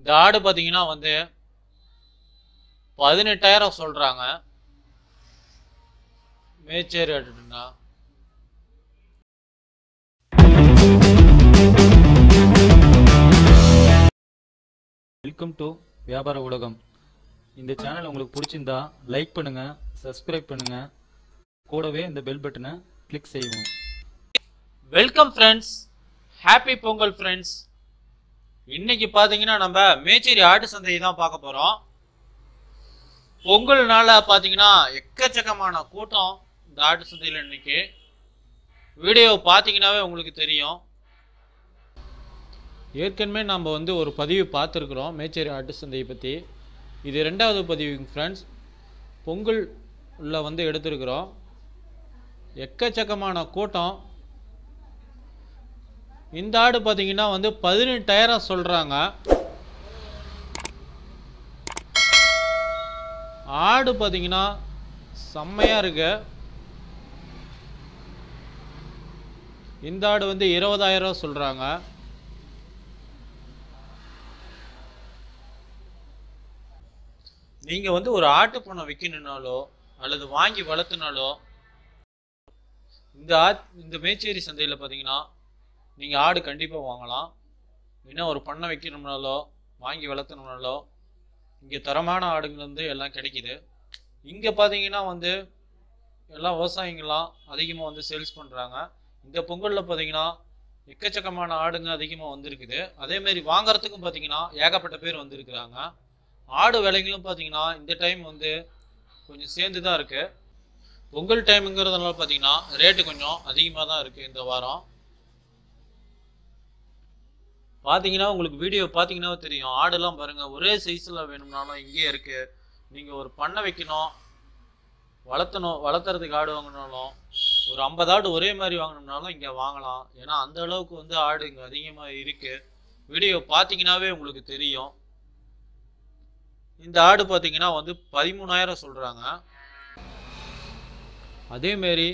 இந்த ஆடு பார்த்தீங்கன்னா வந்து 18,000 சொல்றாங்க. மேச்சேரி ஆடுனா வெல்கம் டு வியாபார உலகம். இந்த சேனல் உங்களுக்கு பிடிச்சிருந்தா லைக் பண்ணுங்க, சப்ஸ்கிரைப் பண்ணுங்க, கூடவே இந்த பெல் பட்டனை கிளிக் செய்வோம். Welcome friends, happy Pongal friends. இன்னைக்கு பார்த்தீங்கன்னா நம்ம மேச்சேரி ஆட்டு சந்தையை தான் பார்க்க போகிறோம். பொங்கல்னால பார்த்தீங்கன்னா எக்கச்சக்கமான கூட்டம் இந்த ஆட்டு சந்தையில். இன்னைக்கு வீடியோ பார்த்தீங்கன்னாவே உங்களுக்கு தெரியும். ஏற்கனவே நம்ம வந்து ஒரு பதிவு பார்த்துருக்குறோம் மேச்சேரி ஆட்டு சந்தையை பற்றி. இது 2வது பதிவுங்க ஃப்ரெண்ட்ஸ். பொங்கல் உள்ள வந்து எடுத்துருக்குறோம். எக்கச்சக்கமான கூட்டம். இந்த ஆடு பார்த்தீங்கன்னா வந்து 18,000 சொல்கிறாங்க. ஆடு பார்த்தீங்கன்னா செம்மையாக இருக்கு. இந்த ஆடு வந்து 20,000 சொல்கிறாங்க. நீங்கள் வந்து ஒரு ஆட்டு பண்ணை விற்கணுன்னாலோ அல்லது வாங்கி வளர்த்துனாலோ இந்த மேச்சேரி சந்தையில் பார்த்தீங்கன்னா நீங்கள் ஆடு கண்டிப்பாக வாங்கலாம். இன்னும் ஒரு பண்ணை வைக்கணும்னாலோ வாங்கி வளர்த்தணும்னாலோ இங்கே தரமான ஆடுங்கள் வந்து எல்லாம் கிடைக்கிது. இங்கே பார்த்தீங்கன்னா வந்து எல்லாம் விவசாயிங்களாம் அதிகமாக வந்து சேல்ஸ் பண்ணுறாங்க. இந்த பொங்கலில் பார்த்தீங்கன்னா எக்கச்சக்கமான ஆடுங்க அதிகமாக வந்திருக்குது. அதேமாரி வாங்குறதுக்கும் பார்த்தீங்கன்னா ஏகப்பட்ட பேர் வந்திருக்கிறாங்க. ஆடு விலைங்களும் பார்த்தீங்கன்னா இந்த டைம் வந்து கொஞ்சம் சேர்ந்து தான் இருக்குது. பொங்கல் டைமுங்கிறதுனால பார்த்தீங்கன்னா ரேட்டு கொஞ்சம் அதிகமாக தான் இருக்குது இந்த வாரம். பார்த்தீங்கன்னா உங்களுக்கு வீடியோ பார்த்தீங்கன்னா தெரியும். ஆடுலாம் பாருங்கள், ஒரே சைஸில் வேணும்னாலும் இங்கேயே இருக்குது. நீங்கள் ஒரு பண்ணை வைக்கணும், வளர்த்துறதுக்கு ஆடு வாங்கினாலும் ஒரு 50 ஆடு ஒரே மாதிரி வாங்கினோம்னாலும் இங்கே வாங்கலாம். ஏன்னா அந்த அளவுக்கு வந்து ஆடு இங்கே அதிகமாக இருக்குது. வீடியோ பார்த்தீங்கன்னாவே உங்களுக்கு தெரியும். இந்த ஆடு பார்த்தீங்கன்னா வந்து 13,000 சொல்கிறாங்க. அதேமாரி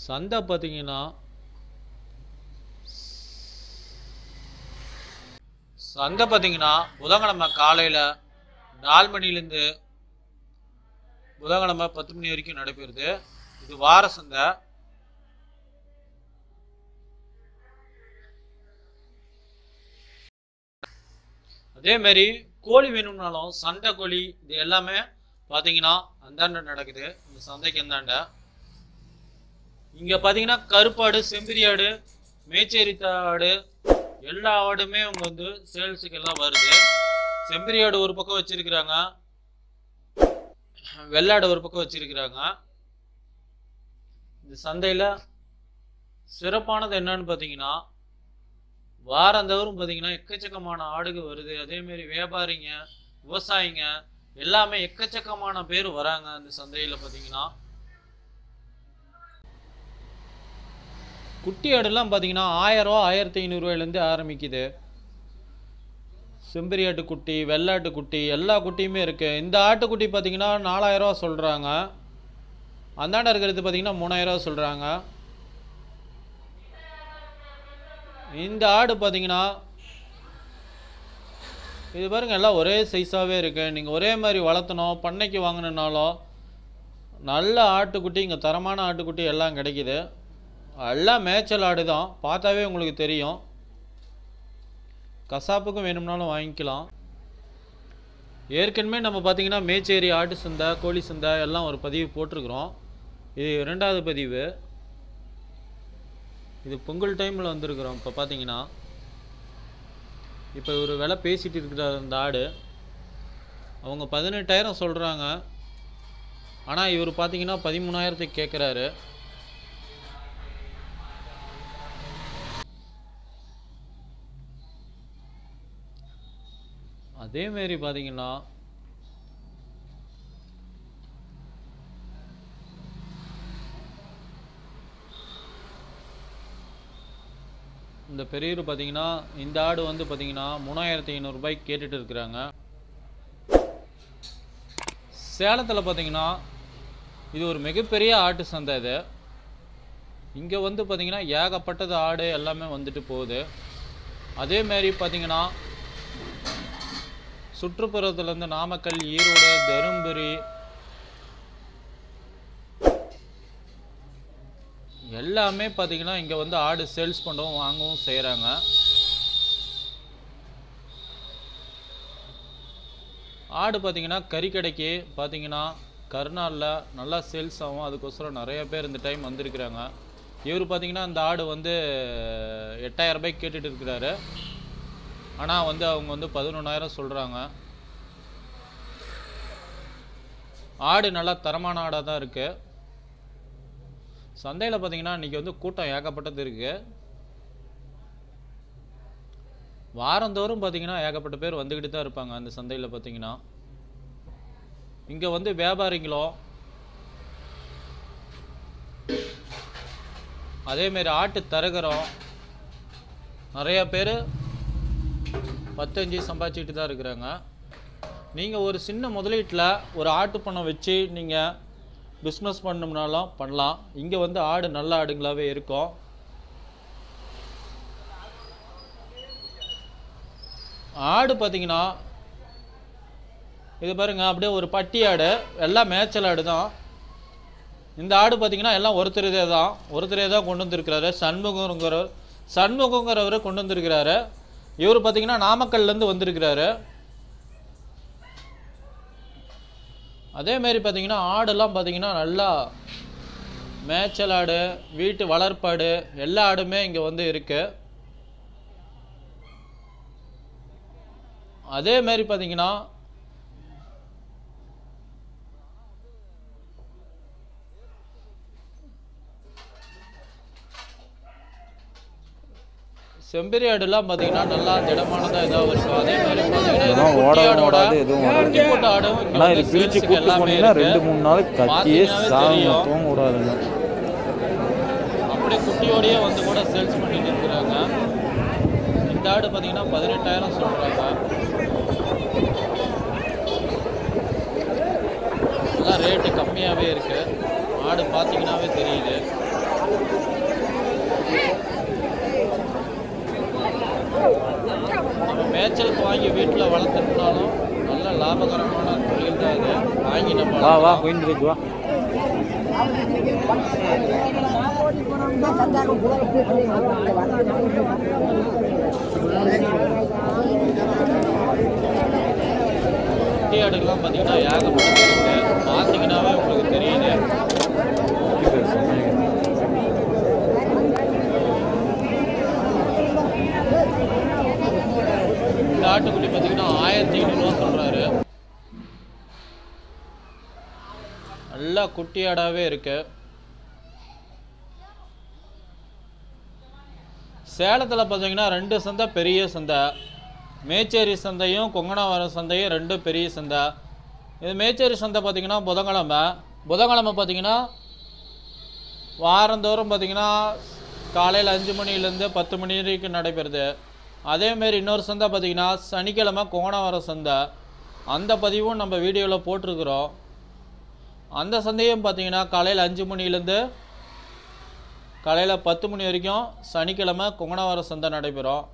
சந்தை பார்த்தீங்கன்னா புதன்கிழமை காலையில் 4 மணிலேருந்து புதன்கிழமை 10 மணி வரைக்கும் நடைபெறுது. இது வார சந்தை. அதேமாரி கோழி வேணும்னாலும் சண்டை கோழி இது எல்லாமே பார்த்தீங்கன்னா அந்தாண்ட நடக்குது. இந்த சந்தைக்கு அந்தாண்ட இங்கே பார்த்தீங்கன்னா கருப்பாடு, செம்பரியாடு, மேச்சேரி ஆடு எல்லா ஆடுமே அவங்க வந்து சேல்ஸுக்கு எல்லாம் வருது. செம்பரியாடு ஒரு பக்கம் வச்சிருக்கிறாங்க, வெள்ளாடு ஒரு பக்கம் வச்சிருக்கிறாங்க. இந்த சந்தையில் சிறப்பானது என்னன்னு பார்த்தீங்கன்னா வாரந்தோறும் பார்த்தீங்கன்னா எக்கச்சக்கமான ஆடுகள் வருது. அதேமாரி வியாபாரிங்க, விவசாயிங்க எல்லாமே எக்கச்சக்கமான பேர் வராங்க. அந்த சந்தையில் பார்த்தீங்கன்னா குட்டி ஆடுலாம் பார்த்தீங்கன்னா 1000 ரூபா 1500 ரூபாயிலேருந்து ஆரம்பிக்குது. செம்பரி ஆட்டுக்குட்டி, வெள்ளாட்டுக்குட்டி எல்லா குட்டியுமே இருக்குது. இந்த ஆட்டுக்குட்டி பார்த்தீங்கன்னா 4000 ரூபா சொல்கிறாங்க. அந்தாண்ட இருக்கிறது பார்த்தீங்கன்னா 3000 ரூபா சொல்கிறாங்க. இந்த ஆடு பார்த்தீங்கன்னா இது பாருங்க எல்லாம் ஒரே சைஸாகவே இருக்குது. நீங்கள் ஒரே மாதிரி வளர்த்தணும், பண்ணைக்கு வாங்கினாலும் நல்ல ஆட்டுக்குட்டி, இங்கே தரமான ஆட்டுக்குட்டி எல்லாம் கிடைக்கிது. எல்லாம் மேய்ச்சல் ஆடு தான், பார்த்தாவே உங்களுக்கு தெரியும். கசாப்புக்கும் வேணும்னாலும் வாங்கிக்கலாம். ஏற்கனவே நம்ம பார்த்தீங்கன்னா மேச்சேரி ஆட்டு சந்தை, கோழி சந்தை எல்லாம் ஒரு பதிவு போட்டிருக்கிறோம். இது 2வது பதிவு. இது பொங்கல் டைமில் வந்திருக்கிறோம். இப்போ பார்த்தீங்கன்னா இப்போ ஒரு விலை பேசிகிட்டு இருக்கிறார் அந்த ஆடு. அவங்க 18,000 சொல்கிறாங்க. ஆனால் இவர் பார்த்தீங்கன்னா 13,000 கேட்குறாரு. அதேமாரி பார்த்தீங்கன்னா இந்த பெரியவர் பார்த்தீங்கன்னா இந்த ஆடு வந்து பார்த்தீங்கன்னா 3,500 ரூபாய்க்கு கேட்டுட்டு இருக்கிறாங்க. சேலத்தில் பார்த்தீங்கன்னா இது ஒரு மிகப்பெரிய ஆட்டு சந்தை. இது இங்கே வந்து பார்த்தீங்கன்னா ஏகப்பட்டது ஆடு எல்லாமே வந்துட்டு போகுது. அதேமாரி பார்த்தீங்கன்னா சுற்றுப்புறத்துலேருந்து நாமக்கல், ஈரோடு, தருமபுரி எல்லாமே பார்த்தீங்கன்னா இங்கே வந்து ஆடு சேல்ஸ் பண்ணவும் வாங்கவும் செய்கிறாங்க. ஆடு பார்த்தீங்கன்னா கறிக்கடைக்கு பார்த்தீங்கன்னா கருநாளில் நல்லா சேல்ஸ் ஆகும். அதுக்கோசரம் நிறைய பேர் இந்த டைம் வந்திருக்கிறாங்க. இவர் பார்த்தீங்கன்னா இந்த ஆடு வந்து 8000 ரூபாய்க்கு கேட்டுட்டு இருக்கிறாரு. ஆனால் வந்து அவங்க வந்து 11,000 சொல்கிறாங்க. ஆடு நல்லா தரமான ஆடாக தான் இருக்குது. சந்தையில் பார்த்தீங்கன்னா இன்றைக்கி வந்து கூட்டம் ஏகப்பட்டது இருக்குது. வாரந்தோறும் பார்த்தீங்கன்னா ஏகப்பட்ட பேர் வந்துக்கிட்டு தான் இருப்பாங்க அந்த சந்தையில். பார்த்தீங்கன்னா இங்கே வந்து வியாபாரிகளும் அதேமாரி ஆட்டு தரகரும் நிறையா பேர் 10-5 சம்பாதிச்சிட்டு தான் இருக்கிறாங்க. நீங்கள் ஒரு சின்ன முதலீட்டில் ஒரு ஆட்டு பண்ணை வச்சு நீங்கள் பிஸ்னஸ் பண்ணோம்னாலும் பண்ணலாம். இங்கே வந்து ஆடு நல்ல ஆடுங்களாகவே இருக்கும். ஆடு பார்த்தீங்கன்னா இது பாருங்க, அப்படியே ஒரு பட்டி ஆடு, எல்லாம் மேய்ச்சல் ஆடு தான். இந்த ஆடு பார்த்தீங்கன்னா எல்லாம் ஒருத்தரே தான் கொண்டு வந்திருக்கிறாரு. சண்முகங்கிறவர் கொண்டு வந்திருக்கிறாரு. இவர் பார்த்தீங்கன்னா நாமக்கல்லேருந்து வந்திருக்கிறாரு. அதேமாரி பார்த்தீங்கன்னா ஆடெல்லாம் பார்த்தீங்கன்னா நல்லா மேய்ச்சல் ஆடு, வீட்டு வளர்ப்பாடு எல்லா ஆடுமே இங்கே வந்து இருக்குது. அதேமாரி பார்த்தீங்கன்னா செம்பரி ஆடுலாம் பார்த்தீங்கன்னா நல்லா திடமானதாக ஏதாவது இருக்கும். அதே மாதிரி பார்த்தீங்கன்னா குட்டி போட்ட ஆடும் எல்லாமே 2-3 நாளைக்கு கத்தியே தூங்க விடாதுங்க. அப்படியே குட்டியோடையே வந்து கூட சேல்ஸ் பண்ணிட்டு இருக்கிறாங்க. இந்த ஆடு பார்த்தீங்கன்னா 18,000 சொல்கிறாங்க. எல்லாம் ரேட்டு கம்மியாகவே இருக்குது. ஆடு பார்த்தீங்கன்னாவே தெரியுது. நம்ம மேய்ச்சலுக்கு வாங்கி வீட்டில் வளர்த்துனாலும் நல்ல லாபகரமான தொழில் தான் அது. வாங்கி நம்ம குட்டி ஆடுகள்லாம் பார்த்தீங்கன்னா ஏகப்பட்டது இருக்குது. பார்த்தீங்கன்னாவே உங்களுக்கு தெரியுது. ஆட்டுக்குட்டி பார்த்தீங்கன்னா 1500 சொல்கிறாரு. நல்லா குட்டி ஆடாவே இருக்கு. சேலத்தில் பார்த்தீங்கன்னா 2 சந்தை பெரிய சந்தை. மேச்சேரி சந்தையும் கொங்கனாவரம் சந்தையும் 2 பெரிய சந்தை. இது மேச்சேரி சந்தை பார்த்தீங்கன்னா புதன்கிழமை பார்த்தீங்கன்னா வாரந்தோறும் பார்த்தீங்கன்னா காலையில் 5 மணிலேருந்து 10 மணி வரைக்கும் நடைபெறுது. அதேமாரி இன்னொரு சந்தை பார்த்தீங்கன்னா சனிக்கிழமை கொங்கனாவரம் சந்தை. அந்த பதிவும் நம்ம வீடியோவில் போட்டிருக்கிறோம். அந்த சந்தையும் பார்த்தீங்கன்னா காலையில் 5 மணிலேருந்து காலையில் 10 மணி வரைக்கும் சனிக்கிழமை கொங்கனாவரம் சந்தை நடைபெறும்.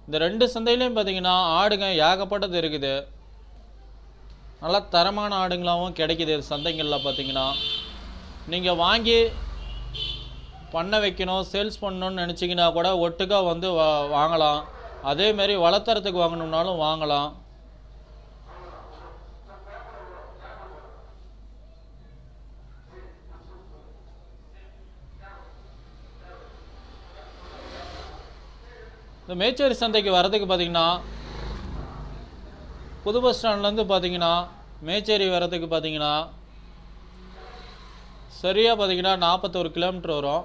இந்த 2 சந்தையிலையும் பார்த்தீங்கன்னா ஆடுங்க ஏகப்பட்டது இருக்குது. நல்லா தரமான ஆடுங்களாகவும் கிடைக்கிது சந்தைகளில். பார்த்தீங்கன்னா நீங்கள் வாங்கி பண்ண வைக்கணும், சேல்ஸ் பண்ணணும்னு நினச்சிங்கன்னா கூட ஒட்டுக்காக வந்து வாங்கலாம். அதேமாரி வளர்த்துறதுக்கு வாங்கணும்னாலும் வாங்கலாம். இந்த மேச்சேரி சந்தைக்கு வர்றதுக்கு பார்த்தீங்கன்னா புது பஸ் ஸ்டாண்ட்லேருந்து பார்த்தீங்கன்னா மேச்சேரி வர்றதுக்கு பார்த்தீங்கன்னா சரியாக பார்த்தீங்கன்னா 41 கிலோமீட்டர் வரும்.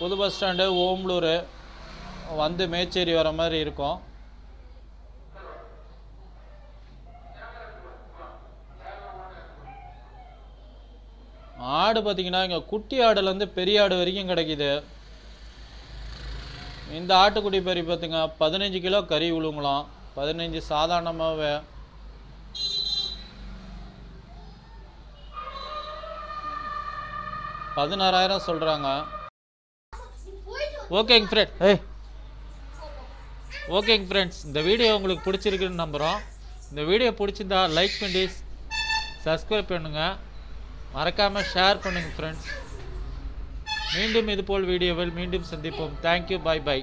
புது பஸ் ஸ்டாண்டு ஓம்லூர் வந்து மேச்சேரி வர மாதிரி இருக்கும். ஆடு பார்த்தீங்கன்னா இங்கே குட்டி ஆடுலேருந்து பெரிய ஆடு வரைக்கும் கிடைக்கிது. இந்த ஆட்டுக்குட்டி பெரிய பார்த்துங்க 15 கிலோ கறி விழுங்கலாம். 15 சாதாரணமாகவே. $16,000 சொல்கிறாங்க. ஓகேங்க ஃப்ரெண்ட். ஓகேங்க ஃப்ரெண்ட்ஸ், இந்த வீடியோ உங்களுக்கு பிடிச்சிருக்குன்னு நம்புகிறோம். இந்த வீடியோ பிடிச்சிருந்தா லைக் பண்ணி சப்ஸ்கிரைப் பண்ணுங்கள், மறக்காமல் ஷேர் பண்ணுங்கள் ஃப்ரெண்ட்ஸ். மீண்டும் இதுபோல் வீடியோவில் மீண்டும் சந்திப்போம். Thank you, bye bye.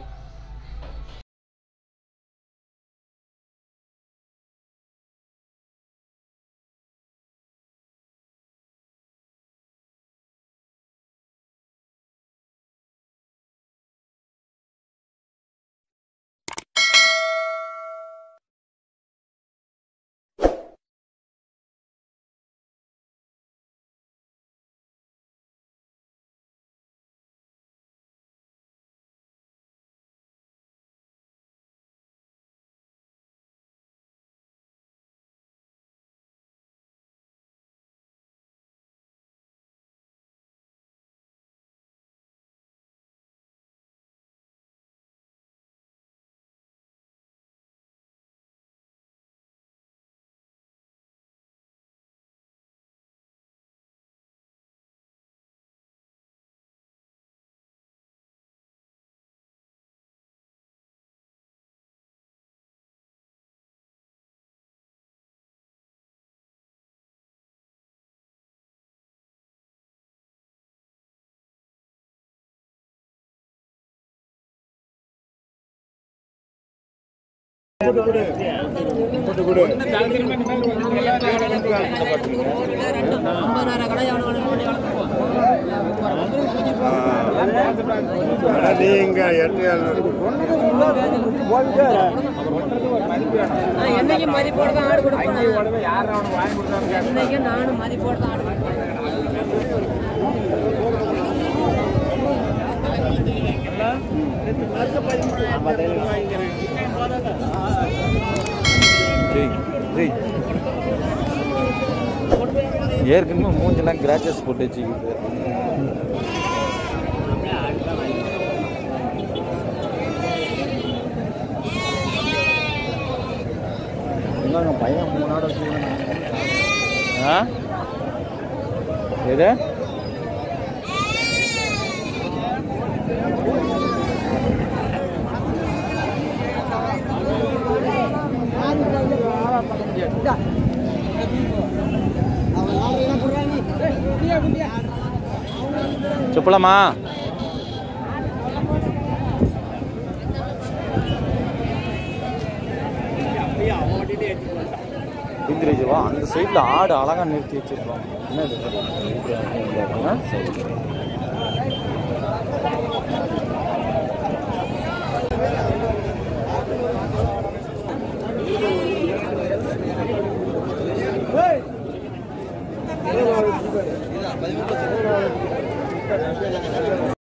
என்னைக்கும் மதிப்போட தான் ஆடு கொடுப்பேன். என்னைக்கும் நானும் மதிப்போட தான் ஆடு கொடுப்பேன். ஏற்கனவே மூஞ்செல்லாம் கிராச்சஸ் போட்டு வச்சுக்கிட்டு பையன் 3 ஆடு வச்சுக்கணும். எது చెప్పలమ్మా இந்திரஜிவா அந்த சைடில் ஆடு அழகா நிறுத்தி வச்சிருக்கோம். என்ன சரி